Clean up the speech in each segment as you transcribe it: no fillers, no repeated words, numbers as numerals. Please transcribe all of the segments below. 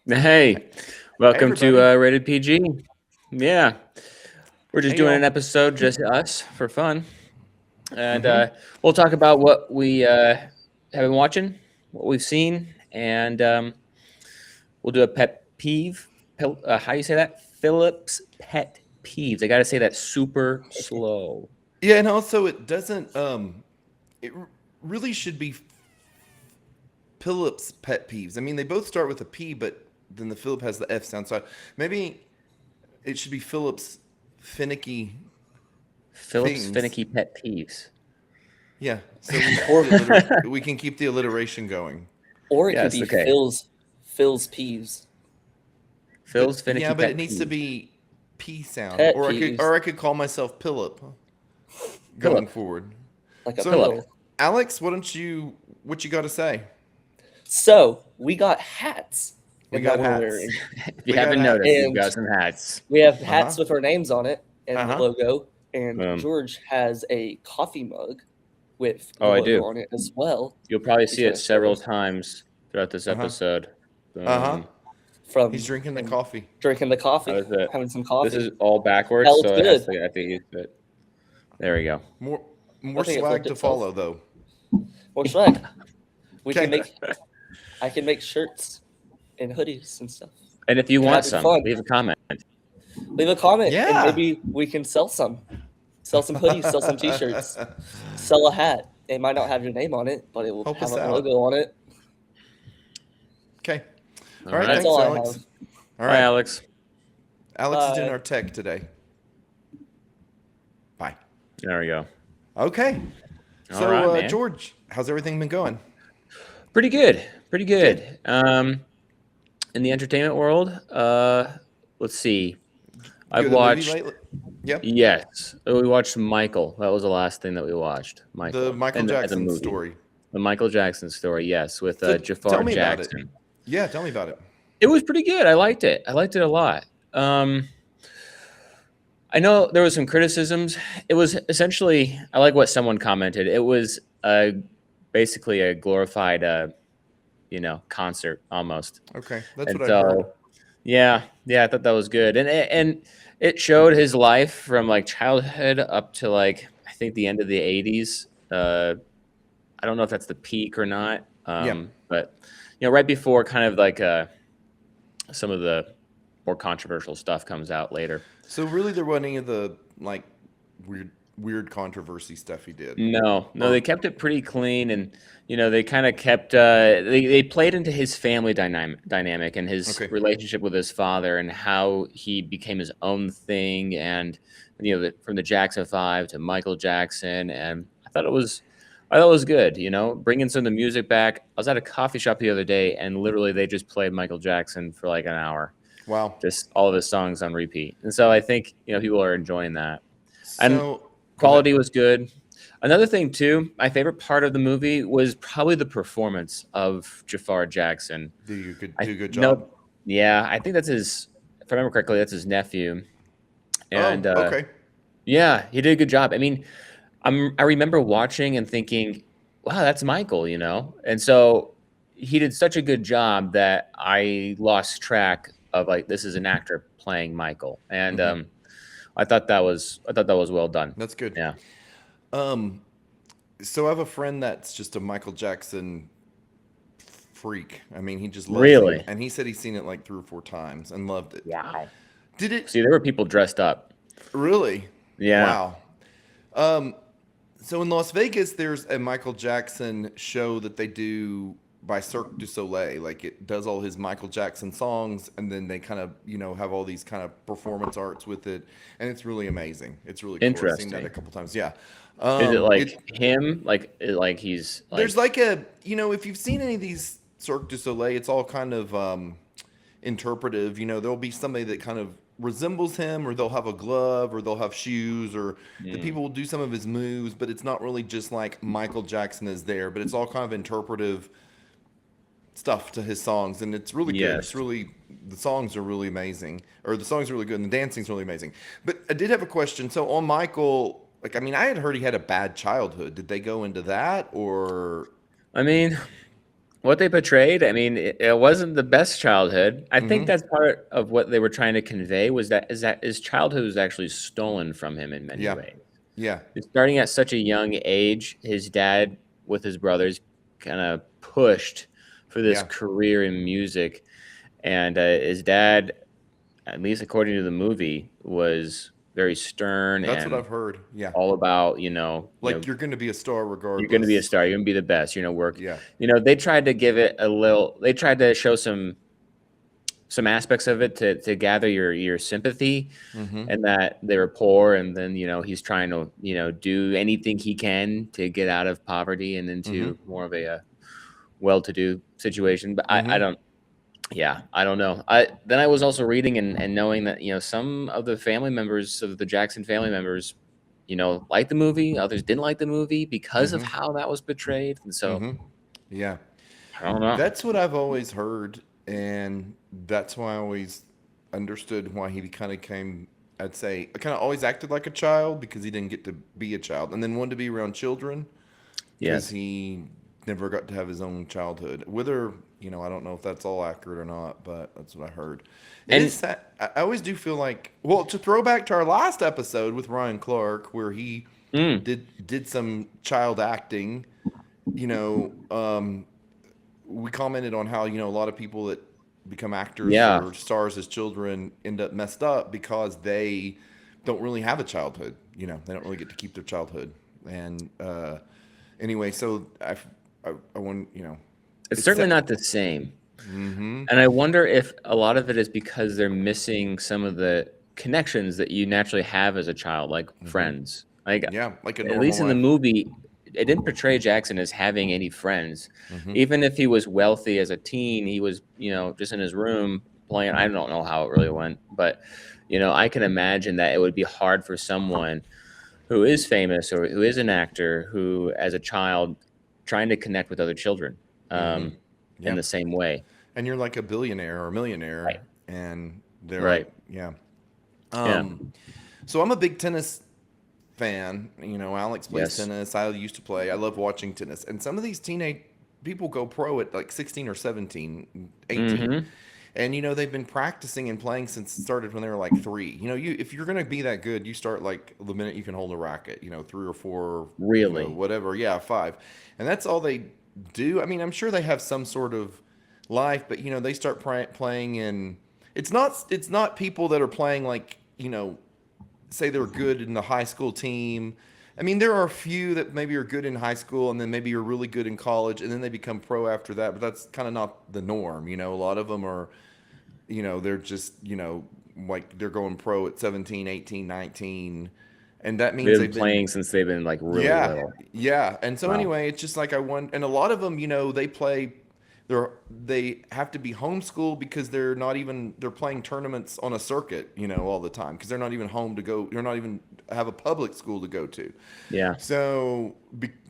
Hey, Hey, welcome to everybody. Rated PG. Yeah, we're just Hey, doing an y'all. episode, just us for fun, and Mm-hmm. we'll talk about what we have been watching, what we've seen, and we'll do a pet peeve. How you say that? Phillips pet peeves. I got to say that super slow. Yeah, and also it doesn't. Really should be Philip's pet peeves. I mean, they both start with a P, but then the Philip has the F sound. So maybe it should be Philip's finicky Phillips things. finicky pet peeves. Yeah. So we keep Or we can keep the alliteration going. or it could Yes. be Okay. Phil's peeves. Phil's Yeah, finicky but it pet needs to peeves. be P sound, Pet or peeves. I could call myself Philip going Philip. forward. Like a So, Philip. pill. Alex, what you got to say? So we got hats We and that got we're hats. wearing. If you We got haven't noticed, hats. we've And got some hats. we have Uh huh. hats with our names on it Uh and the huh. logo. And Um, George has a coffee mug with the oh, I logo do. on it as well. You'll probably He's see it gonna show several us times throughout this Uh huh. episode. Uh huh. Boom. He's from drinking the him coffee. drinking the How coffee, is it? having some This coffee. is all That backwards, looks so it has good. to. I have to use it. There we go. More I more think it swag flipped to itself. follow though. More swag. We can Okay. make I can make shirts and hoodies and stuff. And if you And want that'd be some, fun. leave a comment. Leave a comment and Yeah. maybe we can sell some. Sell some hoodies, sell some t-shirts, sell a hat. It might not have your name on it, but it will Help have us a out. logo on it. Okay. All All right. right. That's Thanks, all I Alex. have. All Bye, right. Alex. Alex is doing Bye. our tech today. Bye. There we go. Okay. All right, So, man. George, how's everything been going? Pretty good. Pretty Good. good. In the entertainment world, let's see. You I've go to the movie watched. lately? Yep. Yes, we watched Michael. That was the last thing that we watched. The Michael, Michael and as a Jackson movie, story. the Michael Jackson story. Yes, with So, tell Jafar me about it. Jackson. Yeah, tell me about it. It was pretty good. I liked it. I liked it a lot. I know there was some criticisms. It was essentially, I like what someone commented. It was basically a glorified, concert almost. Okay. That's And what I heard. so, yeah, I thought that was good. And it showed his life from like childhood up to like I think the end of the '80s. I don't know if that's the peak or not, Yeah. but right before kind of like some of the more controversial stuff comes out later. So really, there wasn't any of the like weird controversy stuff he did. No, they Or kept it pretty clean, and they kind of kept they played into his family dynamic and his okay. relationship with his father and how he became his own thing, and from the Jackson 5 to Michael Jackson, and I thought it was good. Bringing some of the music back. I was at a coffee shop the other day, and literally they just played Michael Jackson for like an hour, Wow. just all of his songs on repeat, and so I think people are enjoying that. And So go ahead. quality was good. Another thing too, my favorite part of the movie was probably the performance of Jafar Jackson. Do a good job. No, yeah, I think that's his. If I remember correctly, that's his nephew, and Oh, okay. yeah, he did a good job. I mean, I remember watching and thinking, wow, that's Michael, and so he did such a good job that I lost track of like this is an actor playing Michael, and Hmm. I thought that was well done. That's good. Yeah. Um, so I have a friend that's just a Michael Jackson freak. I mean, he just loves him, Really? and he said he's seen it like 3 or 4 times and loved it. Wow. Did it See, there were people dressed up. really? Yeah. Wow. Um, so in Las Vegas, there's a Michael Jackson show that they do by Cirque du Soleil. Like it does all his Michael Jackson songs, and then they kind of have all these kind of performance arts with it, and it's really amazing. It's really cool. I've seen that a Interesting. couple times. Yeah. Is it like It him? Like he's there's like like a if you've seen any of these Cirque du Soleil, it's all kind of interpretive. There'll be somebody that kind of resembles him, or they'll have a glove, or they'll have shoes, or the mm, people will do some of his moves, but it's not really just like Michael Jackson is there, but it's all kind of interpretive stuff to his songs, and it's really good. It's yes. really the songs are really amazing, or the songs are really good, and the dancing's really amazing. But I did have a question. So on Michael, like I mean, I had heard he had a bad childhood. Did they go into that, or I mean, what they portrayed, I mean, it wasn't the best childhood. I think Mm-hmm. that's part of what they were trying to convey was that his childhood was actually stolen from him in many Yeah. ways. Yeah. Starting at such a young age, his dad with his brothers kind of pushed for this Yeah. career in music, and his dad, at least according to the movie, was very stern That's what and I've heard. Yeah. all about Like you're going to be a star you're going to be a regardless. star, you're going to be the best, work. Yeah. They tried to give it a little. They tried to show some aspects of it to gather your sympathy, Mm-hmm. and that they were poor, and then he's trying to do anything he can to get out of poverty and Mm-hmm. into more of a well-to-do situation. But I Mm-hmm. don't. Yeah, I don't know. I was also reading and knowing that some of the family members of the Jackson family members, liked the movie. Others didn't like the movie because of Mm-hmm. how that was portrayed, and so Mm-hmm. Yeah. I don't know. That's what I've always heard, and that's why I always understood why he kind of came. I'd say kind of always acted like a child because he didn't get to be a child, and then wanted to be around children because Yes, he never got to have his own childhood. Whether I don't know if that's all accurate or not, but that's what I heard. It is and sad. I always do feel like, well, to throw back to our last episode with Ryan Clark, where he mm, did some child acting. You know, we commented on how a lot of people that become actors yeah, or stars as children end up messed up because they don't really have a childhood. They don't really get to keep their childhood. And anyway, so I want it's it's certainly sad. not the same. Mm-hmm. And I wonder if a lot of it is because they're missing some of the connections that you naturally have as a child, like Mm-hmm. friends. Like, Yeah, like a at normal least in the life. movie, it didn't portray Jackson as having any friends. Mm-hmm. Even if he was wealthy as a teen, he was, just in his room playing. I don't know how it really went, but, I can imagine that it would be hard for someone who is famous or who is an actor who, as a child, trying to connect with other children Mm-hmm. um, in Yeah, the same way. and you're like a billionaire or a Right. millionaire, and they're like, Right. yeah. Yeah. Um, so I'm a big tennis fan. Alex plays Yes. tennis. I used to play. I love watching tennis. And some of these teenage people go pro at like 16 or 17, 18. Mhm. And they've been practicing and playing since it started when they were like 3. If you're going to be that good, you start like the minute you can hold a racket, 3 or 4, Really? whatever. Yeah, 5. And that's all they do. I mean, I'm sure they have some sort of life, but they start playing and it's not people that are playing like, say they're good in the high school team. I mean, there are a few that maybe are good in high school and then maybe are really good in college and then they become pro after that, but that's kind of not the norm. A lot of them are, they're just, like they're going pro at 17, 18, 19. And that means They've been they've been, playing since they've been, like, really yeah, little. yeah. And so Wow. anyway, it's just like I want, and a lot of them, they play, they have to be homeschooled because they're playing tournaments on a circuit, all the time because they're not even home to go. They're not even have a public school to go to. Yeah. So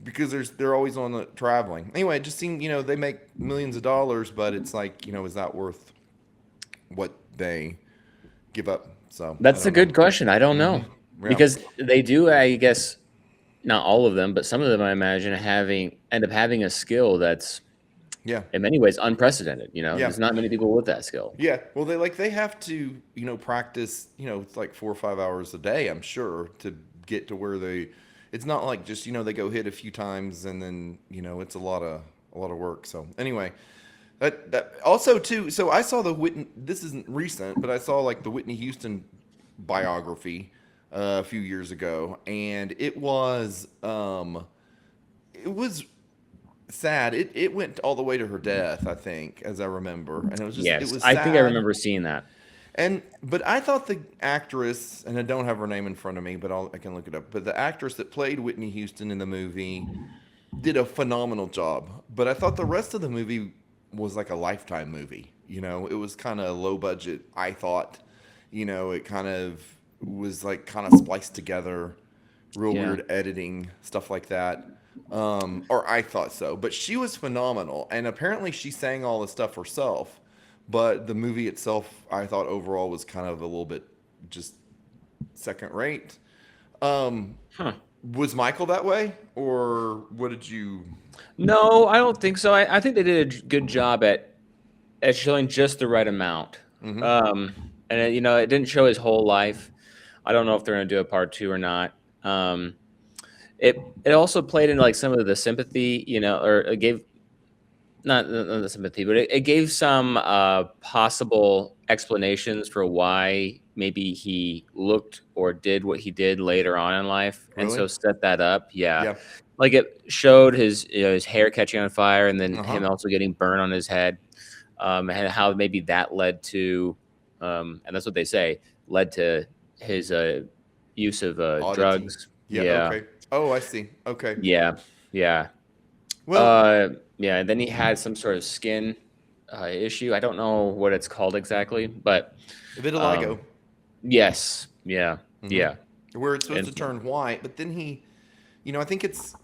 because they're always on the traveling. Anyway, it just seemed they make millions of dollars, but it's like is that worth what they give up? So I That's a don't know. good question. I don't know. Yeah, Because they do, I guess, not all of them, but some of them, I imagine, end up having a skill that's, yeah, in many ways, unprecedented. yeah. There's not many people with that skill. Yeah, well, they have to practice it's like 4 or 5 hours a day. I'm sure to get to where they. It's not like just they go hit a few times and then it's a lot of work. So anyway, that also too. So I saw the Whitney. This isn't recent, but I saw like the Whitney Houston biography a few years ago, and it was sad. It went all the way to her death, I think, as I remember, and it Yes. was I think I sad. remember seeing that. But I thought the actress, and I don't have her name in front of me, but I can look it up. But the actress that played Whitney Houston in the movie did a phenomenal job. But I thought the rest of the movie was like a Lifetime movie. It was kind of low budget. I thought, it kind of was like kind of spliced together, real Yeah. weird editing, stuff like that. Or I thought so. But she was phenomenal, and apparently she sang all the stuff herself. But the movie itself, I thought overall was kind of a little bit just second rate. Um, Huh. Was Michael that way, or what did you? No, I don't think so. I think they did a good job at showing just the right amount. Hmm. Um, and it didn't show his whole life. I don't know if they're going to do a part two or not. Um, it also played into like some of the sympathy, or it gave not the sympathy, but it gave some possible explanations for why maybe he looked or did what he did later on in life, and Really? so set that up. Yeah, Yeah. like it showed his hair catching on fire, and then Uh huh. him also getting burned on his head, and how maybe that led to, and that's what they say, led to his use of Oddity. drugs. Yeah. Yeah, Okay. Oh, I see. Okay. yeah, yeah. Well, Uh, yeah, and then he had some sort of skin issue. I don't know what it's called exactly, but vitiligo. um, yes, yeah, Hmm. yeah, Where it's supposed and to turn white, but then I think it's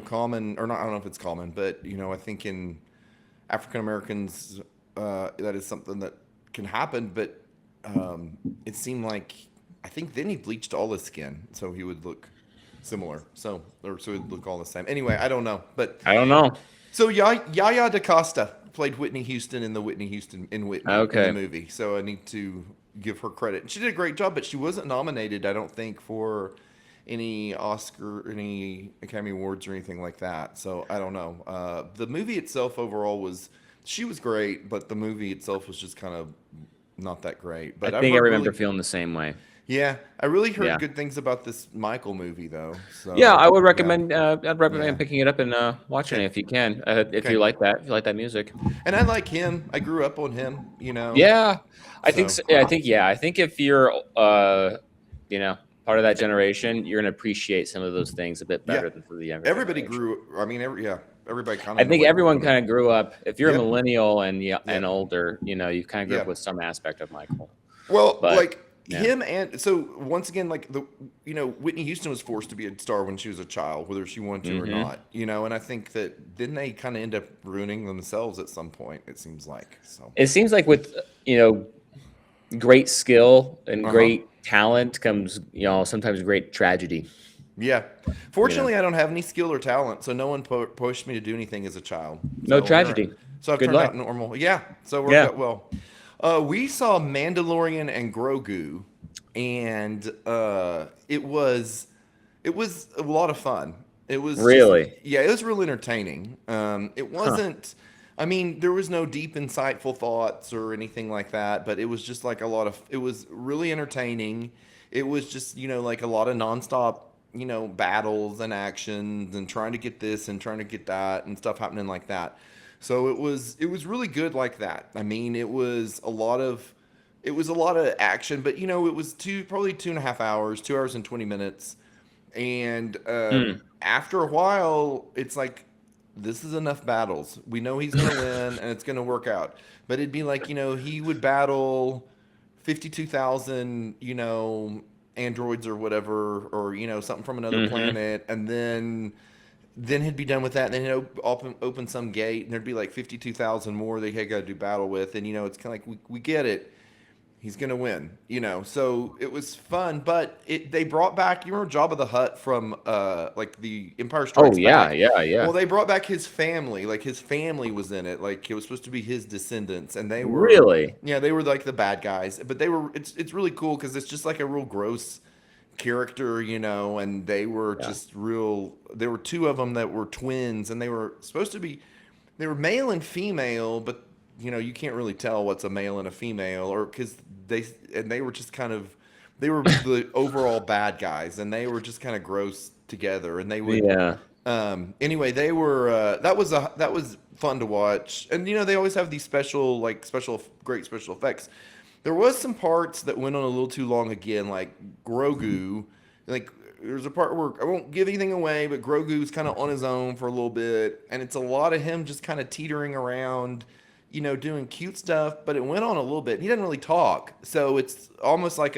common, or not. I don't know if it's common, but I think in African Americans, that is something that can happen. But it seemed like I think then he bleached all his skin so he would look similar. So he'd look all the same. Anyway, I don't know, but I don't know. so Yaya DaCosta played Whitney Houston in the Whitney Houston in Whitney in the Okay, movie. So I need to give her credit. She did a great job, but she wasn't nominated, I don't think, for any Oscar, any Academy Awards or anything like that. So I don't know. The movie itself overall she was great, but the movie itself was just kind of not that great. I But I've think I heard really, remember feeling the same way. yeah, I really heard Yeah, good things about this Michael movie though. yeah. So I would yeah, recommend. I'd yeah, recommend picking it up and watching okay, it if you can. If okay. you like that, if you like that music. And I like him. I grew up on him. Yeah, I think So so. Yeah, I think if you're you know, part of that generation, you're gonna appreciate some of those things a bit yeah, better than for the younger everybody generation. grew. I mean, everybody kind I of in a think way grew up everyone on him. kind of grew up. If you're a Yep, millennial and yeah, and yep, older, you kind of grew up yep. with some aspect of Michael. Well, But like yeah, him, and so once again, like Whitney Houston was forced to be a star when she was a child, whether she wanted to or hmm not. And I think that then they kind of end up ruining themselves at some point. It seems like so. it seems like with great skill and Uh huh. great talent comes sometimes great tragedy. Yeah. You know, Fortunately, I don't have any skill or talent, so no one pushed me to do anything as a child. no So here, tragedy. so I've Good turned luck. out normal. Yeah. So it worked Yeah. out well. We saw Mandalorian and Grogu, and it was a lot of fun. It was just, Really? yeah, it was real entertaining. It Huh. wasn't. I mean, there was no deep, insightful thoughts or anything like that, but it was just like a lot of. It was really entertaining. It was just like a lot of nonstop battles and actions and trying to get this and trying to get that and stuff happening like that. So it was really good like that. I mean, it was a lot of action, but it was probably 2.5 hours, 2 hours and 20 minutes, and Hmm. after a while, it's like this is enough battles. We know he's gonna win, and it's gonna work out. But it'd be like he would battle 52,000, androids or whatever, or something from another hmm planet, and then he'd be done with that, and then he'd open some gate, and there'd be like 52,000 more that he got to do battle with, and it's kind of like we get it. He's gonna win. So it was fun, but they brought back. You remember Jabba the Hutt from like the Empire Oh Strikes yeah, Back? yeah, yeah. Well, they brought back his family. Like his family was in it. Like it was supposed to be his descendants, and they were, Really? yeah, they were like the bad guys. But they were. It's really cool because it's just like a real gross character, and they were Yeah. just real. There were two of them that were twins, and they were supposed to be. They were male and female, but you can't really tell what's a male and a female, or because they were just kind of they were the overall bad guys, and they were just kind of gross together, and they would Yeah. anyway, they were that was fun to watch, and they always have these great special effects. There was some parts that went on a little too long again, like Grogu. Like there's a part where I won't give anything away, but Grogu's kind of on his own for a little bit, and it's a lot of him just kind of teetering around, doing cute stuff. But it went on a little bit. He doesn't really talk, so it's almost like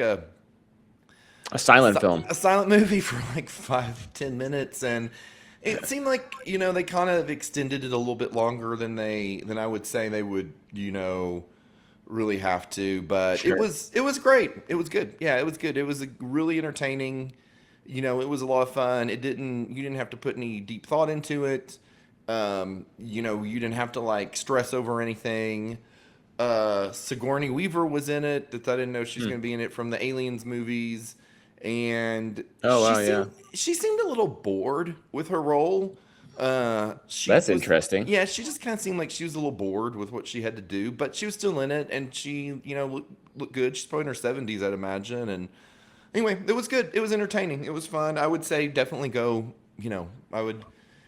A silent film. a silent movie for like 5-10 minutes, and it seemed like they kind of extended it a little bit longer than I would say they would really have to. But it Sure. was it was great. It was good. Yeah, it was good. It was a really entertaining. it was a lot of fun. You didn't have to put any deep thought into it. You didn't have to like stress over anything. Sigourney Weaver was in it. That I didn't know she's Hmm. going to be in it from the Aliens movies, and Oh wow, yeah. she seemed a little bored with her role. She That's was, interesting. yeah, she just kind of seemed like she was a little bored with what she had to do, but she was still in it, and she, looked good. She's probably in her 70s, I'd imagine. And anyway, it was good. It was entertaining. It was fun. I would say definitely go. I would.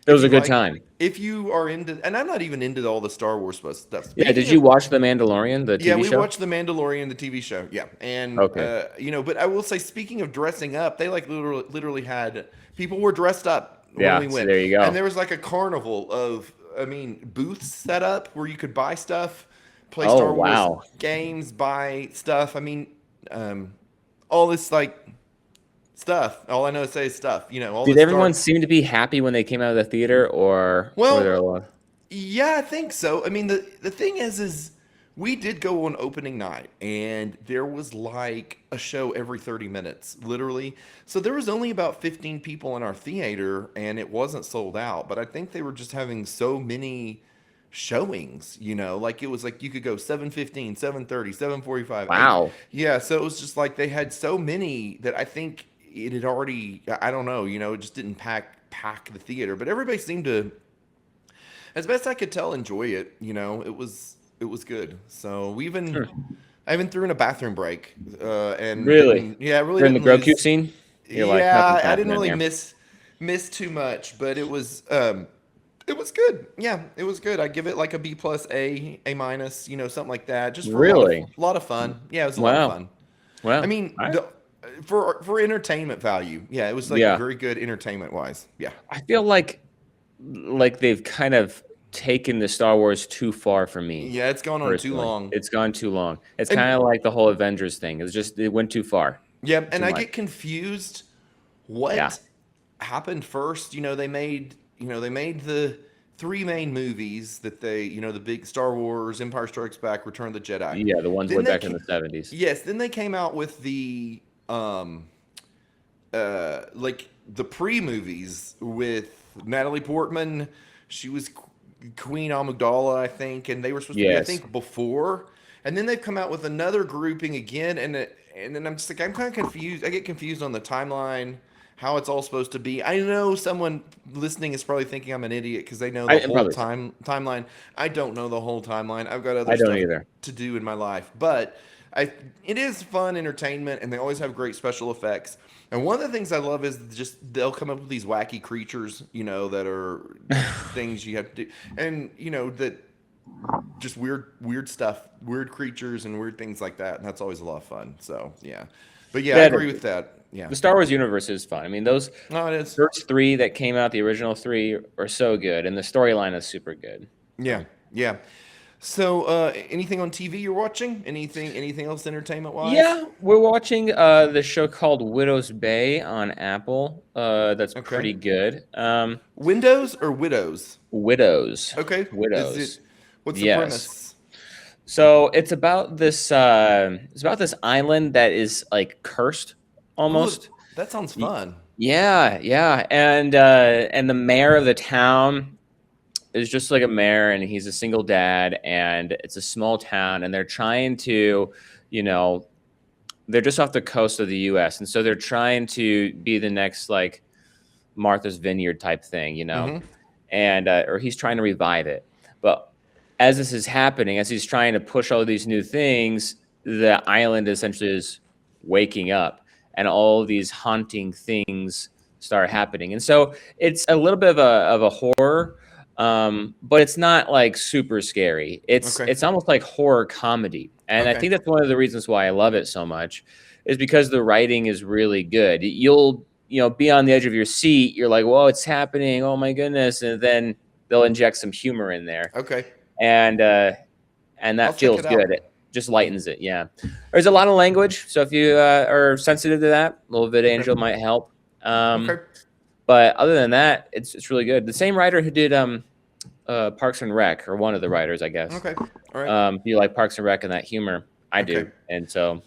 It If was a you good like, time. if you are into, and I'm not even into all the Star Wars stuff. Yeah. Did Speaking you of, watch The Mandalorian, the yeah, TV we show? watched The Mandalorian, the TV show. Yeah, and Okay. but I will say, speaking of dressing up, they like literally had people were dressed up when Yeah. we So went, there you and go. there was like a carnival of, I mean, booths set up where you could buy stuff, play Oh Star Wars wow. games, buy stuff. I mean, all this like stuff. All I know to say is stuff. All Did this Star. everyone seem to be happy when they came out of the theater, or were there a Well, lot? yeah, I think so. I mean, the thing is we did go on opening night, and there was like a show every 30 minutes, literally. So there was only about 15 people in our theater, and it wasn't sold out. But I think they were just having so many showings, like it was like you could go 7:15, 7:30, 7:45, 8. Wow. Yeah, so it was just like they had so many that I think it had already, I don't know, it just didn't pack the theater, but everybody seemed to, as best I could tell, enjoy it. It was good. So Hmm. I even threw in a bathroom break, and Really? didn't, yeah, I really During the didn't Grogu lose. scene, you're like, Yeah, nothing's I didn't happening really here. miss too much, but it was good. Yeah, it was good. I give it like a B plus, A minus, something like that, just for Really? a lot of fun. Yeah, it was a lot of Wow. fun. I Well, mean, I, for entertainment value, yeah, it was like yeah. very good entertainment wise. Yeah. I feel like they've kind of taken the Star Wars too far for me Yeah, it's gone on too personally. long. It's gone too long. It's And kind of like the whole Avengers thing. It's just it went too far, yeah, and too I much. get confused Yeah. what happened first. They made the three main movies that the big Star Wars, Empire Strikes Back, Return of the Jedi. Yeah, the ones Then way they back in ca- the 70s. yes, then they came out with the like the pre-movies with Natalie Portman. She was Queen Amidala, I think, and they were supposed to be, I Yes. think, before. And then they've come out with another grouping again, and then I'm just like, I'm kind of confused. I get confused on the timeline, how it's all supposed to be. I know someone listening is probably thinking I'm an idiot because they know the And whole probably so. timeline. I don't know the whole timeline. I've got other I don't stuff either. to do in my life, but it is fun entertainment, and they always have great special effects. And one of the things I love is just they'll come up with these wacky creatures, that are things you have to do, and that just weird stuff, weird creatures, and weird things like that. And that's always a lot of fun. So yeah, but yeah, I Yeah, agree with that. Yeah, the Star Wars universe is fun. I mean, those no, it is. first three that came out, the original three, are so good, and the storyline is super good. Yeah, So, yeah. So, anything on TV you're watching? Anything else entertainment wise? yeah, we're watching the show called Widow's Bay on Apple. That's Okay. pretty good. Windows or widows? Widows, Okay. Is it? Widows. What's the Yes. premise? So it's about this. It's about this island that is like cursed, Oh, almost. that sounds Y- fun. Yeah, yeah, and the mayor of the town is just like a mayor, and he's a single dad, and it's a small town, and they're trying to, you know, they're just off the coast of the U.S., and so they're trying to be the next like Martha's Vineyard type thing, Mm-hmm. and or he's trying to revive it. But as this is happening, as he's trying to push all these new things, the island essentially is waking up, and all these haunting things start happening. And so it's a little bit of a horror, but it's not like super scary. It's Okay. it's almost like horror comedy, and I Okay. think that's one of the reasons why I love it so much, is because the writing is really good. You'll be on the edge of your seat. You're like, "Whoa, it's happening! Oh my goodness!" And then they'll inject some humor in there, Okay. and uh, and I'll that check feels it out. good. It just lightens it. Yeah, there's a lot of language, so if you are sensitive to that, a little bit of Okay. Angel might help. Okay. But other than that, it's really good. The same writer who did Parks and Rec, or one of the writers, I guess. Okay. All right. You like Parks and Rec and that humor? I do, Okay. and so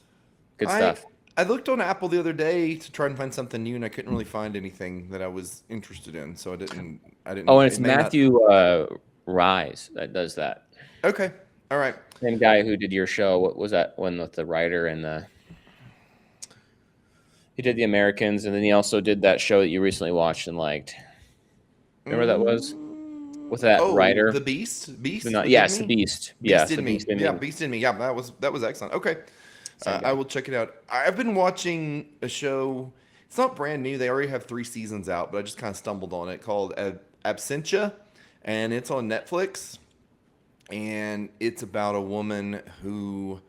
good I stuff. I looked on Apple the other day to try and find something new, and I couldn't really find anything that I was interested in. So I didn't. I Oh, didn't. and It it's may not. Matthew Rise that does that. Okay. All right. Same guy who did your show. What was that one with the writer and the? He did the Americans, and then he also did that show that you recently watched and liked. Remember that was with that Oh, writer? the Beast. Beast No, within yes, the me. Beast. Beast Yes, the in me. Beast in Yeah, me. Beast in me. Yeah, that was excellent. Okay. Same I guy. will check it out. I've been watching a show. It's not brand new. They already have 3 seasons out, but I just kind of stumbled on it called Absentia, and it's on Netflix. And it's about a woman who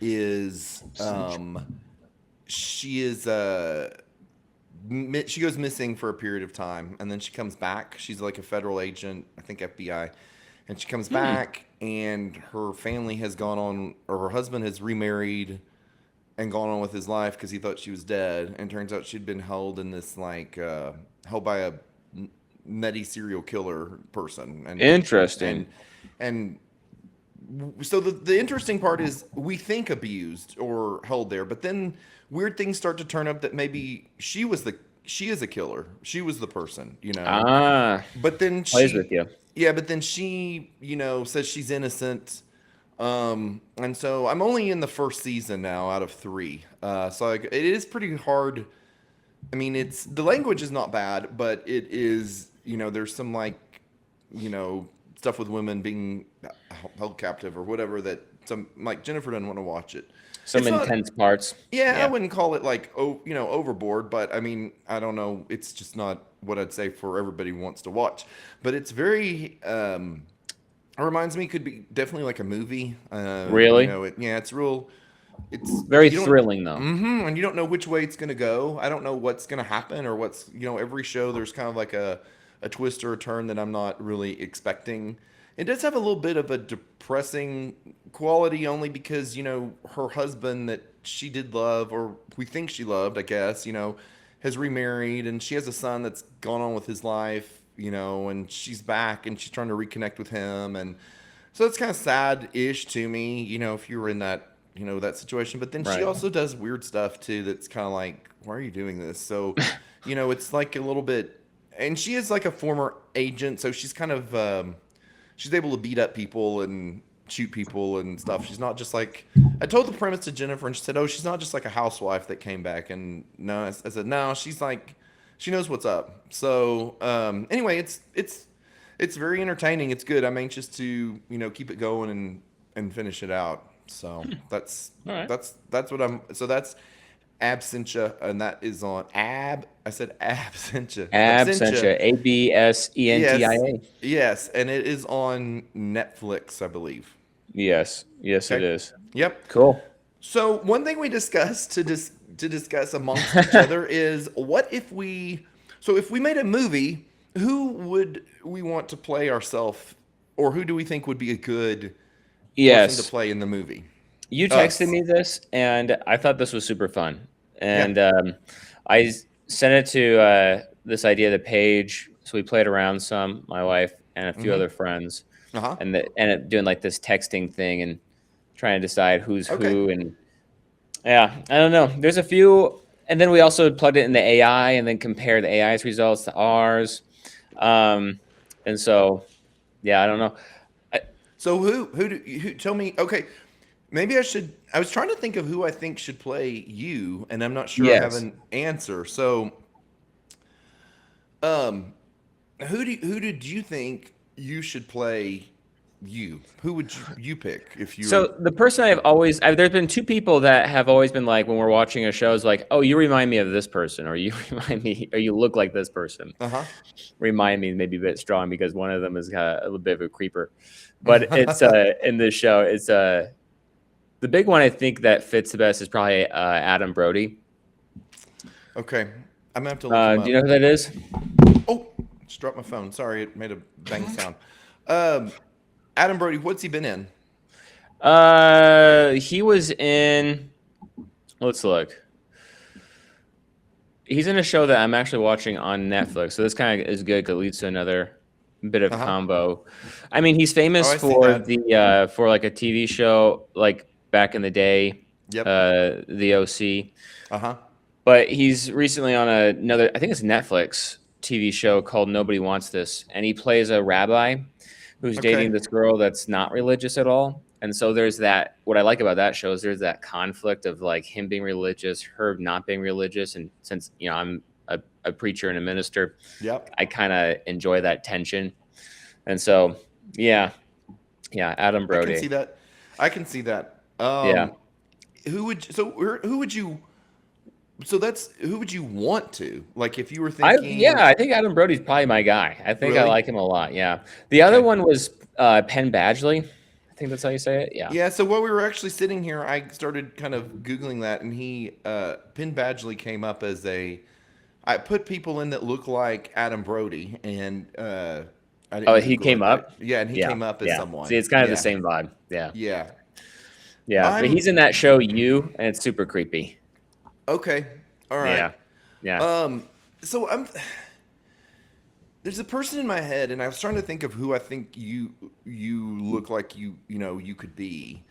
is she is she goes missing for a period of time, and then she comes back. She's like a federal agent, I think FBI, and she comes back, and her family has gone on, or her husband has remarried and gone on with his life because he thought she was dead, and turns out she'd been held in this like held by a nutty serial killer person, Interesting. and so the interesting part is we think abused or held there, but then weird things start to turn up that maybe she is a killer. She was the person, you know. Ah, But then plays with you. yeah, but then she, says she's innocent. And so I'm only in the first season now out of 3. So like, it is pretty hard. I mean, the language is not bad, but it is, there's some like, stuff with women being held captive or whatever that some like Jennifer doesn't want to watch it. Some It's not, intense parts. yeah, I Yeah. wouldn't call it like, overboard, but I mean, I don't know. It's just not what I'd say for everybody who wants to watch. But it's very, it reminds me, could be definitely like a movie. Really? Yeah, it's real. It's Very you don't, thrilling though. and you don't know which way it's gonna go. I don't know what's gonna happen or what's every show there's kind of like a twist or a turn that I'm not really expecting. It does have a little bit of a depressing quality only because her husband that she did love, or we think she loved, I guess, has remarried, and she has a son that's gone on with his life, and she's back and she's trying to reconnect with him, and so it's kind of sad-ish to me, if you were in that that situation. But then she Right. also does weird stuff too that's kind of like, why are you doing this? So it's like a little bit, and she is like a former agent, so she's kind of she's able to beat up people and shoot people and stuff. She's not just like, I told the premise to Jennifer, and she said, oh, she's not just like a housewife that came back. And no, I said, no, she's like, she knows what's up. So anyway, it's very entertaining. It's good. I'm anxious to keep it going and finish it out. So that's All right. that's what I'm. So that's Absentia, and that is on I said Absentia. Absentia. Yes, ABSENTIA. yes, and it is on Netflix, I believe. Yes. Yes, it Okay. is. Yep. Cool. So one thing we discussed to discuss amongst each other is what if if we made a movie, who would we want to play ourselves, or who do we think would be a good person to Yes. play in the movie? You Us. texted me this, and I thought this was super fun. Yeah. And sent it to this idea, the page. So we played around some, my wife and a few Mhm. other friends, Uh-huh. and ended up doing like this texting thing and trying to decide who's Okay. who. And yeah, I don't know. There's a few, and then we also plugged it in the AI and then compared the AI's results to ours. And so, yeah, I don't know. So who tell me, okay, maybe I was trying to think of who I think should play you, and I'm not sure I have Yes. an answer. So who did you think you should play you? Who would you pick if you So the person there's been 2 people that have always been like, when we're watching a show, is like, oh, you remind me of this person, or you remind me, or you look like this person. Uh-huh. Remind me maybe a bit strong because one of them is a little bit of a creeper. But it's in this show, it's the big one I think that fits the best is probably Adam Brody. Okay. I'm gonna have to look him up. Do you know who that is? Oh, just dropped my phone. Sorry, it made a bang sound. Adam Brody, what's he been in? He was in. Let's look. He's in a show that I'm actually watching on Netflix, so this kind of is good. 'Cause it leads to another bit of Uh-huh. combo. I mean, he's famous Oh, I see for that. for like a TV show like back in the day Yep. The OC. Uh-huh. But he's recently on another, I think it's Netflix TV show called Nobody Wants This, and he plays a rabbi who's Okay. dating this girl that's not religious at all. And so there's that. What I like about that show is there's that conflict of like him being religious, her not being religious, and since I'm a preacher and a minister, Yep. I kind of enjoy that tension. And so, yeah, Adam I Brody. can see that. I can see that. Yeah. Who would you? So that's who would you want to like if you were I thinking? think Adam Brody's probably my guy. I think I Really? like him a lot. Yeah. The other Okay. one was Penn Badgley. I think that's how you say it. Yeah. Yeah. So while we were actually sitting here, I started kind of googling that, and Penn Badgley came up as a. I put people in that look like Adam Brody, and I didn't Oh, he Google came it, up? but- Yeah, and he Yeah. came up as Yeah. someone. See, it's kind of Yeah. the same vibe. Yeah. Yeah. Yeah. But I'm- he's in that show You, and it's super creepy. Okay. All right. Yeah. Yeah. So there's a person in my head, and I was trying to think of who I think you look like you could be,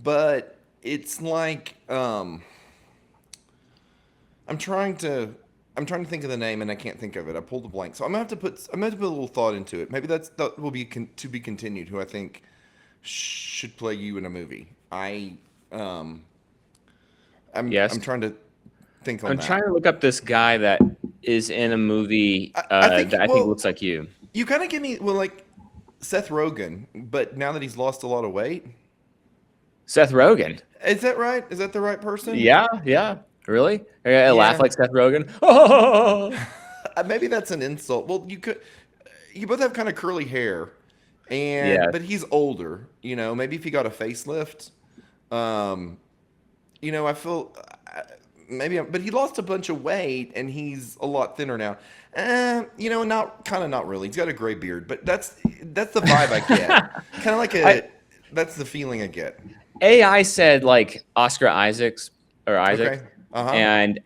but it's like I'm trying to think of the name and I can't think of it. I pulled a blank, so I'm gonna have to put a little thought into it. Maybe that will be to be continued. Who I think should play you in a movie. I'm Yes. I'm trying to think on I'm that. trying to look up this guy that is in a movie I think- that I think well- looks like you. You kind of give me like Seth Rogen, but now that he's lost a lot of weight, Seth Rogen. is that right? Is that the right person? Yeah. Yeah. Really? I laugh Yeah. like Seth Rogen. Oh. Maybe that's an insult. Well, you both have kind of curly hair, and Yeah. but he's older. Maybe if he got a facelift, I feel but he lost a bunch of weight and he's a lot thinner now. Not really. He's got a gray beard, but that's the vibe I get. Kind of like that's the feeling I get. AI said like Oscar Isaac, Okay. Uh-huh. and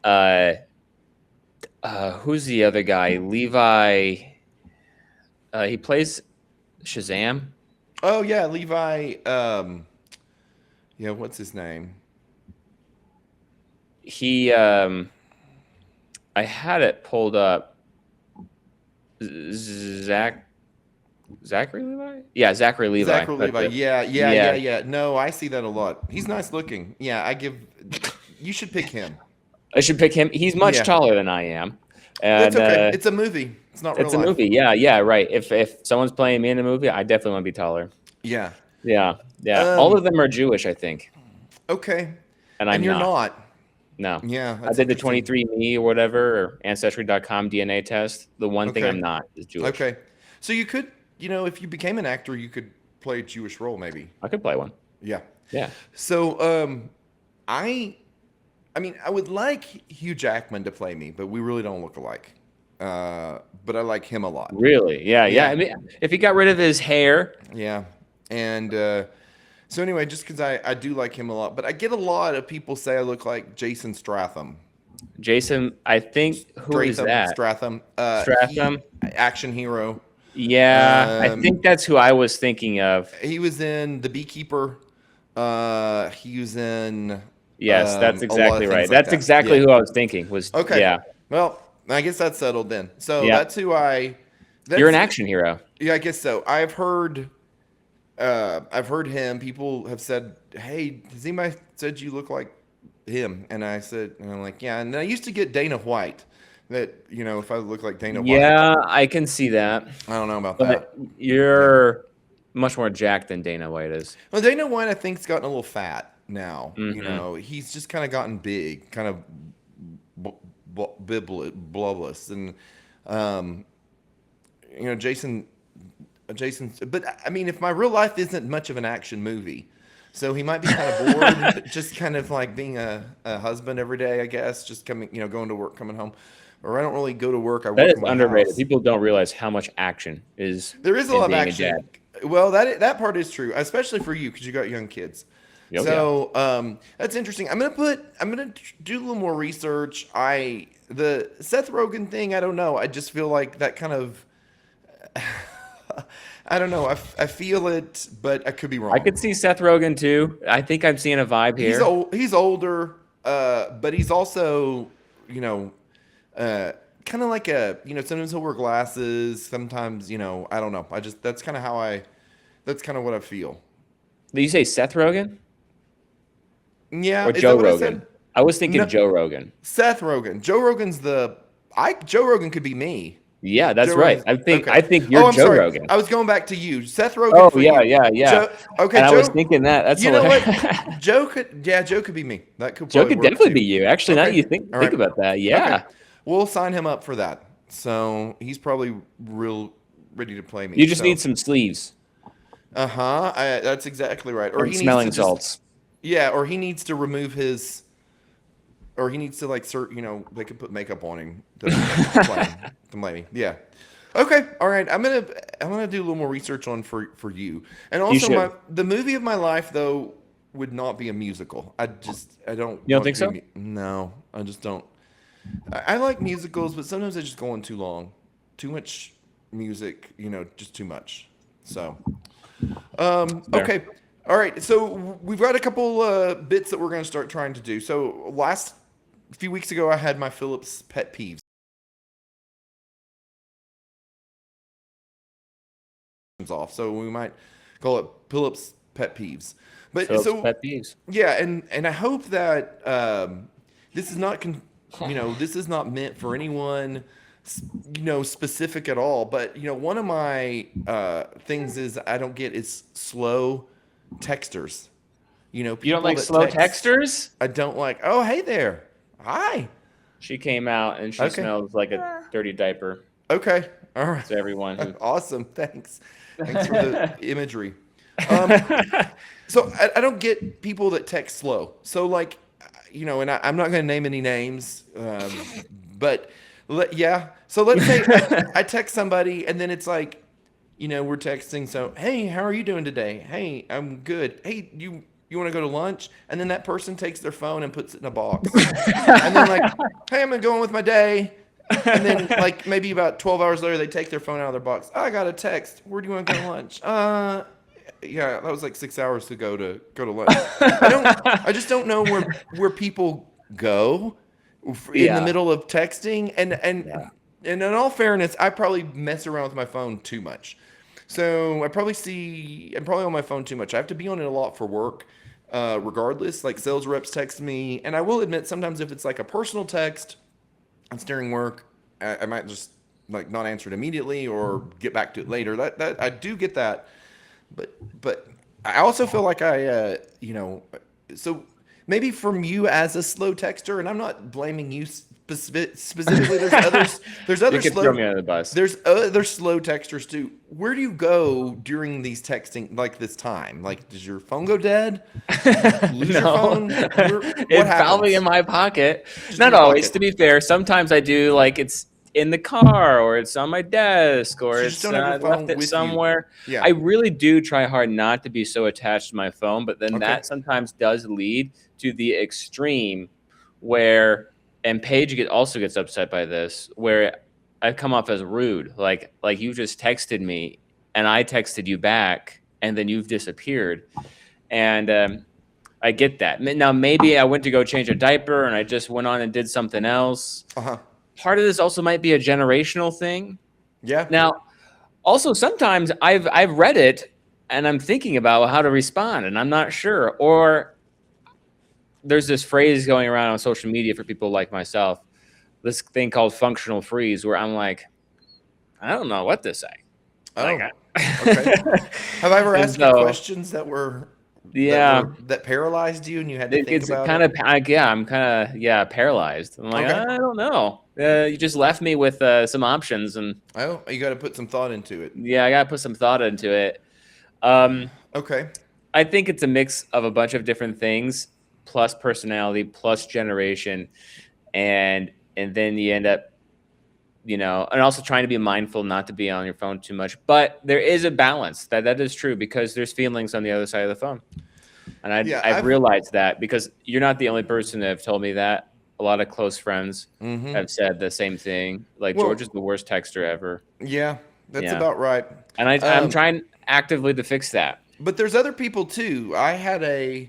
who's the other guy? Levi. He plays Shazam. Oh yeah, Levi. What's his name? He. I had it pulled up. Zachary Levi. Yeah, Zachary Levi. Zachary That's Levi. it. Yeah. No, I see that a lot. He's nice looking. Yeah, you should pick him. I should pick him. He's much Yeah. taller than I am. And, That's okay. It's a movie. It's not real it's a life. movie. Yeah, right. If someone's playing me in a movie, I definitely want to be taller. Yeah. Yeah. Um, All of them are Jewish, I think, Okay. and I'm And you're not. not. No. Yeah. I that's did the interesting. 23andMe or whatever, or Ancestry.com DNA test. The one thing Okay. I'm not is Jewish. Okay. So you could, if you became an actor, you could play a Jewish role, maybe. I could play one. Yeah. Yeah. So, I mean, I would like Hugh Jackman to play me, but we really don't look alike. But I like him a lot. Really? Yeah. Yeah. I mean, if he got rid of his hair, Yeah. And so anyway, just because I do like him a lot, but I get a lot of people say I look like Jason Stratham. Jason, I think who is that? Stratham. Stratham? Action hero. Yeah, I think that's who I was thinking of. He was in The Beekeeper. He was in. Yes, that's a lot of exactly things right. like That's that. exactly Yeah. who I was thinking. Was Okay. Yeah, Well, I guess that's settled then. So Yeah. that's who I. you're an that's- action hero. Yeah, I guess so. I've heard him. People have said, "Hey, has anybody said you look like him?" And I'm like, "Yeah." And I used to get Dana White. That if I look like Dana White, Yeah, I can see that. I don't know about that. But you're much more jacked than Dana White is. Well, Dana White, I think, has gotten a little fat now. Mhm. He's just kind of gotten big, kind of bloodless, and Jason. But I mean, if my real life isn't much of an action movie, so he might be kind of bored, just kind of like being a husband every day, I guess, just coming, going to work, coming home. Or I don't really go to work. I work That is in my underrated. house. People don't realize how much action is. There is a in lot of being a action. dad. Well, that part is true, especially for you because you got young kids. Oh, So that's interesting. I'm gonna do a little more research. The Seth Rogen thing, I don't know. I just feel like that kind of I don't know. I feel it, but I could be wrong. I could see Seth Rogen too. I think I'm seeing a vibe He's here. old. He's older, but he's also, you know, kind of like a, sometimes he'll wear glasses. Sometimes, I don't know. That's kind of that's kind of what I feel. Did you say Seth Rogen Yeah, or is Joe that what I Rogan? said? I was thinking No, Joe Rogan. Seth Rogen. Joe Rogan's Joe Rogan could be me. Yeah, that's Joe right. Rogan's I okay. think Oh, you're I'm Joe sorry. Rogan. I was going back to you. Seth Rogen Oh for yeah, you. yeah, yeah. Joe. Okay, And I was Joe. thinking that. That's You know what? hilarious. Joe could be me. That could Joe probably could work definitely too. be you. Actually, now that Okay. you think All think right. about that, Okay. yeah. We'll sign him up for that. So he's probably real ready to play me. You just So need some sleeves uh-huh. That's exactly right. Or and he needs to smelling just salts. yeah, or he needs to remove his or he needs to like they could put makeup on him to play me. Yeah. Okay. All right. I'm gonna do a little more research on for you. And You also should. the movie of my life though would not be a musical. I don't You don't want think to so? no, I just don't. I like musicals, but sometimes they just go on too long. Too much music, just too much. So, Fair. okay. All right. So we've got a couple bits that we're going to start trying to do. So last few weeks ago, I had my Phillips pet peeves off. So we might call it Phillips pet peeves. But Phillips so pet peeves. yeah, and I hope that this is not this is not meant for anyone specific at all. But one of my things is I don't get is slow texters. You don't People like that slow text. texters? I don't like. Oh, hey there. Hi. She came out and she Okay. smells like a dirty diaper Okay. All right. to everyone who. Awesome. Thanks. Thanks for the imagery. Um, So I don't get people that text slow. So like, and I'm not going to name any names, but yeah. So let's say I text somebody and then it's like, we're texting. So hey, how are you doing today? Hey, I'm good. Hey, you want to go to lunch? And then that person takes their phone and puts it in a box. And then like, hey, I'm going with my day. And then like maybe about 12 hours later, they take their phone out of their box. I got a text. Where do you want to go to lunch? Yeah, that was like 6 hours to go to lunch. I just don't know where people go in the Yeah. middle of texting. And Yeah. in all fairness, I probably mess around with my phone too much. So I'm probably on my phone too much. I have to be on it a lot for work, regardless. Like sales reps text me, and I will admit sometimes if it's like a personal text, it's during work, I might just like not answer it immediately or get back to it later. That I do get that. But I also feel like so maybe from you as a slow texter, and I'm not blaming you specifically. There's You other can throw me under the bus. there's other slow texters too. Where do you go during these texting like this time? Like, does your phone go dead? Lose your phone? What It's probably happens? in my pocket. Just in Not your always, pocket. to be fair. Sometimes I do, like it's in the car or it's on my desk or So you just it's don't have your I phone left it with you. somewhere. Yeah. I really do try hard not to be so attached to my phone, but then Okay. that sometimes does lead to the extreme where, and Paige also gets upset by this, where I come off as rude, like you just texted me and I texted you back and then you've disappeared, and I get that. Now maybe I went to go change a diaper and I just went on and did something else. Uh-huh. Part of this also might be a generational thing. Yeah. Now, also sometimes I've read it and I'm thinking about how to respond and I'm not sure. Or there's this phrase going around on social media for people like myself, this thing called functional freeze, where I'm like, I don't know what to say. Oh. Like, Okay. Have I ever And asked you so- questions that yeah. that paralyzed you and you had to think It's about kind it? of I'm kind of paralyzed. I'm like, Okay. I don't know. You just left me with some options, and Oh, you got to put some thought into it. yeah, I gotta put some thought into it. Okay. I think it's a mix of a bunch of different things, plus personality, plus generation, and then you end up, and also trying to be mindful not to be on your phone too much. But there is a balance. That is true, because there's feelings on the other side of the phone. And Yeah, I've I've- realized that, because you're not the only person that have told me that. A lot of close friends Mm-hmm. have said the same thing. Like, Well- George is the worst texter ever. Yeah. That's Yeah. about right. And I'm Um, trying actively to fix that. but there's other people too. I had a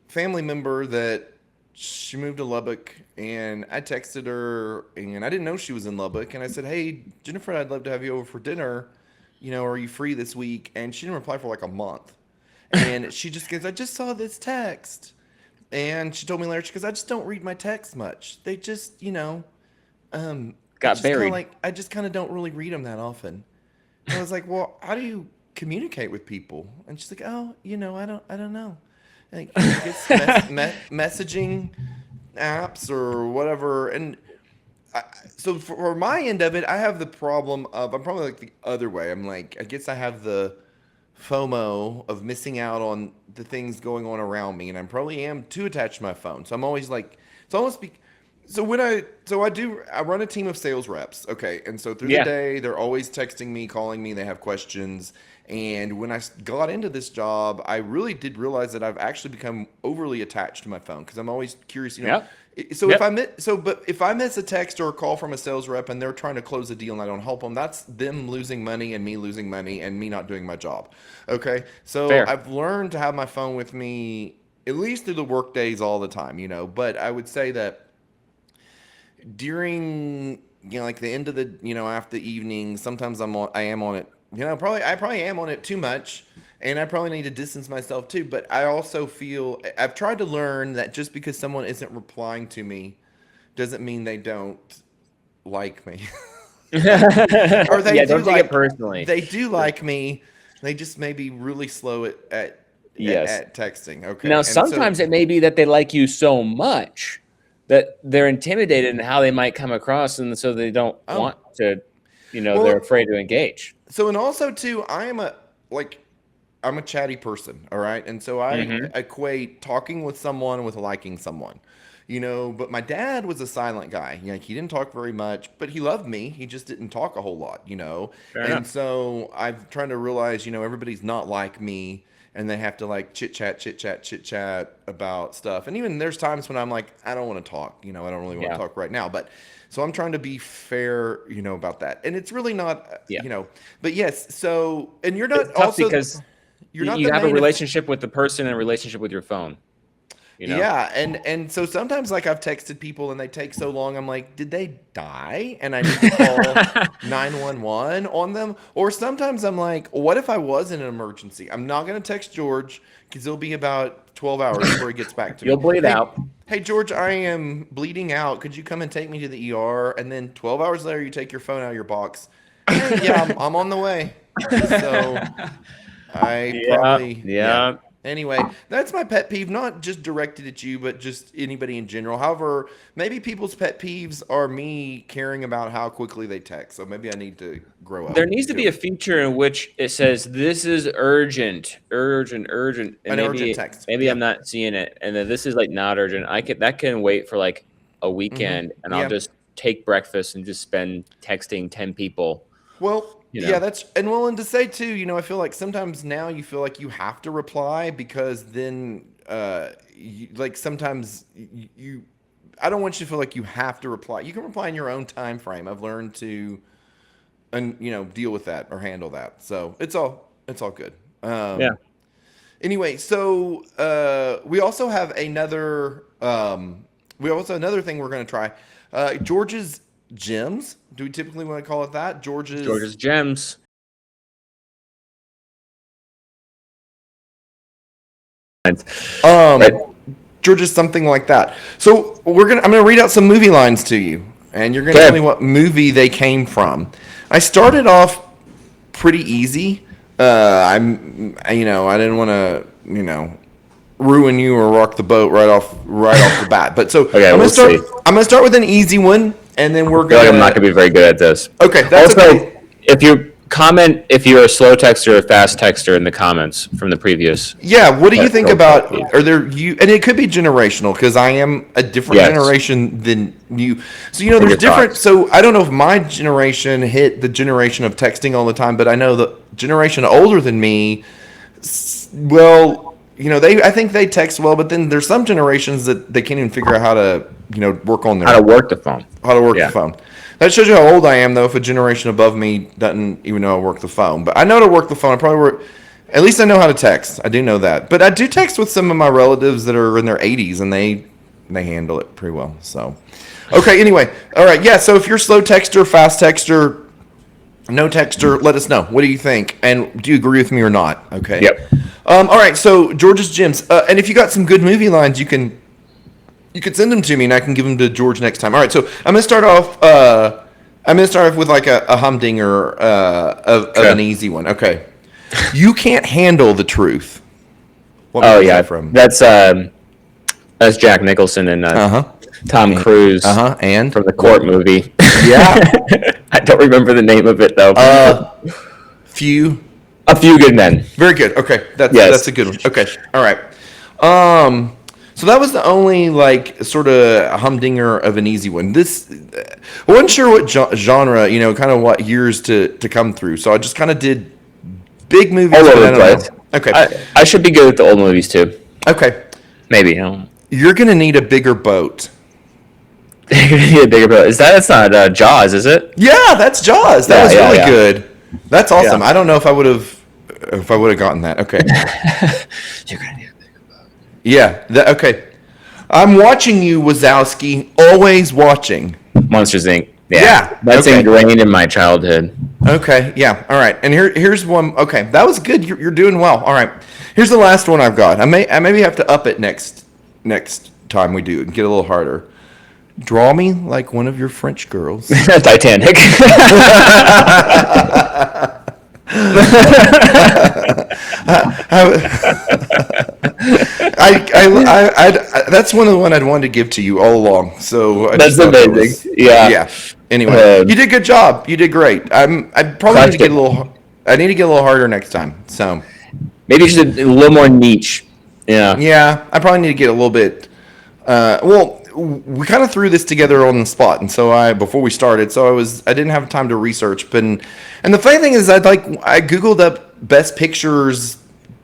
family member that she moved to Lubbock, and I texted her, and I didn't know she was in Lubbock, and I said, "Hey, Jennifer, I'd love to have you over for dinner. Are you free this week?" And she didn't reply for like a month, and she just goes, "I just saw this text," and she told me later, she goes, "I just don't read my texts much. They just, Got it's just kinda buried. like I just kind of don't really read them that often." And I was like, "Well, how do you communicate with people?" And she's like, "Oh, I don't know. Like, I guess messaging apps or whatever." And so for my end of it, I have the problem of I'm probably like the other way. I'm like, I guess I have the FOMO of missing out on the things going on around me, and I probably am too attached to my phone. So I'm always like, it's almost so I run a team of sales reps, okay, and so through the Yeah. day they're always texting me, calling me, they have questions. And when I got into this job, I really did realize that I've actually become overly attached to my phone because I'm always curious, Yep. So Yep. if I miss a text or a call from a sales rep and they're trying to close a deal and I don't help them, that's them losing money and me losing money and me not doing my job. Okay, so Fair. I've learned to have my phone with me at least through the work days all the time, But I would say that during like the end of the after the evening, sometimes I am on it. I probably am on it too much, and I probably need to distance myself too. But I also feel I've tried to learn that just because someone isn't replying to me doesn't mean they don't like me. Or they Yeah, do don't take like it personally. they do like me. They just may be really slow at Yes. at texting. Okay. Now, And so- sometimes it may be that they like you so much that they're intimidated in how they might come across, and so they don't Oh. want to, Well- they're afraid to engage. So and also too, I'm a chatty person, all right, and so I Mhm. equate talking with someone with liking someone, But my dad was a silent guy. He didn't talk very much, but he loved me. He just didn't talk a whole lot, Fair And enough. so I've trying to realize, everybody's not like me, and they have to like chit chat about stuff. And even there's times when I'm like, I don't want to talk. I don't really want to Yeah. talk right now, but. So I'm trying to be fair, about that, and it's really not, Yeah. But yes, so and you're not It's tough also because you're not you the have a main relationship with the person and a relationship with your phone. Yeah, and so sometimes like I've texted people and they take so long. I'm like, did they die? And I need to call 911 on them. Or sometimes I'm like, what if I was in an emergency? I'm not gonna text George because it'll be about 12 hours before he gets back to me. You'll bleed Hey, out. Hey George, I am bleeding out. Could you come and take me to the ER? And then 12 hours later, you take your phone out of your box. Hey, yeah, I'm on the way. So I probably Yeah. Anyway, that's my pet peeve, not just directed at you, but just anybody in general. However, maybe people's pet peeves are me caring about how quickly they text. So maybe I need to grow up. There needs to too. be a feature in which it says this is urgent, urgent, urgent, and An maybe urgent text. maybe Yeah. I'm not seeing it, and then this is like not urgent. That can wait for like a weekend, and Yeah. I'll just take breakfast and just spend texting 10 people. Well, You know. yeah, and to say too, I feel like sometimes now you feel like you have to reply because then, sometimes I don't want you to feel like you have to reply. You can reply in your own time frame. I've learned to, and deal with that or handle that. So it's all good. Yeah. Anyway, so we also have another thing we're going to try. George's Gems. Do we typically want to call it that? George's Gems. Right. George's something like that. So I'm gonna read out some movie lines to you, and you're gonna Okay. tell me what movie they came from. I started off pretty easy. I didn't want to, ruin you or rock the boat right off the bat. But so Okay, I'm we'll see. I'm gonna start with an easy one, and then we're I feel like gonna. I'm not gonna be very good at this. Okay, that's Also, okay. if you comment if you're a slow texter or a fast texter in the comments from the previous. Yeah, what do you That's think real about? quick. Are there and it could be generational because I am a different Yes. generation than you. So What are there's your different. thoughts? So I don't know if my generation hit the generation of texting all the time, but I know the generation older than me. Well, I think they text well, but then there's some generations that they can't even figure out how to work on How to work the phone. how to work Yeah. the phone. That shows you how old I am, though, if a generation above me doesn't even know how to work the phone. But I know how to work the phone. I probably work. At least I know how to text. I do know that. But I do text with some of my relatives that are in their 80s, and they handle it pretty well. So, okay. Anyway, all right. Yeah. So if you're slow texter, fast texter, no texter, let us know. What do you think? And do you agree with me or not? Okay. Yep. All right. So George's Gems. And if you got some good movie lines, you could send them to me, and I can give them to George next time. All right. So I'm gonna start off. With like a humdinger of an easy one. Okay. You can't handle the truth. What movie is that from? That's Jack Nicholson and Tom Cruise And from the Court movie. Yeah. I don't remember the name of it though. A Few Good Men. Very good. Okay, that's a good one. Okay, all right. So that was the only like sort of humdinger of an easy one. This I wasn't sure what genre, kind of what years to come through. So I just kind of did big movies. All over but I the don't place. know. Okay. I should be good with the old movies too. Okay. Maybe. I don't know. You're gonna need a bigger boat. You're gonna need a bigger boat. That's not Jaws, is it? Yeah, that's Jaws. That was really yeah. good. That's awesome. Yeah. I don't know if I would have gotten that. Okay. You're gonna need a bigger boat. Yeah. Okay. I'm watching you, Wazowski. Always watching. Monsters Inc. Yeah, That's okay. ingrained in my childhood. Okay. Yeah. All right. And here's one. Okay, that was good. You're doing well. All right. Here's the last one I've got. I maybe have to up it next time we do it and get a little harder. Draw me like one of your French girls. Titanic. That's one of the one I'd wanted to give to you all along. So That's amazing. Yeah. Anyway, you did a good job. You did great. I probably need to get a little. I need to get a little harder next time. So maybe you should a little more niche. Yeah. Yeah, I probably need to get a little bit. We kind of threw this together on the spot, and so before we started, so I didn't have time to research. But and the funny thing is, I googled up best pictures,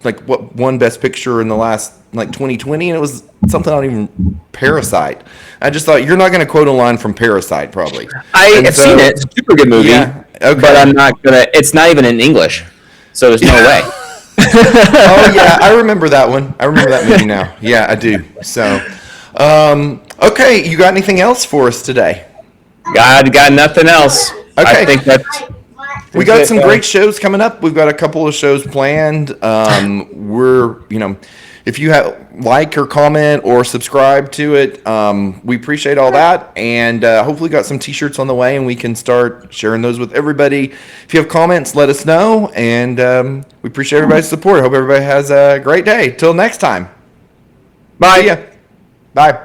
like what won best picture in the last 2020, and it was something I don't even Parasite. I just thought you're not going to quote a line from Parasite, probably. I've seen it. It's a super good movie. Yeah, okay. But I'm not gonna. It's not even in English, so there's no way. Oh yeah, I remember that one. I remember that movie now. Yeah, I do. So, okay, you got anything else for us today? God, got nothing else. Okay. I think We got some great shows coming up. We've got a couple of shows planned. If you like or comment or subscribe to it, we appreciate all that. And hopefully got some t-shirts on the way, and we can start sharing those with everybody. If you have comments, let us know. And we appreciate everybody's support. Hope everybody has a great day. Till next time. Bye. See ya. Bye.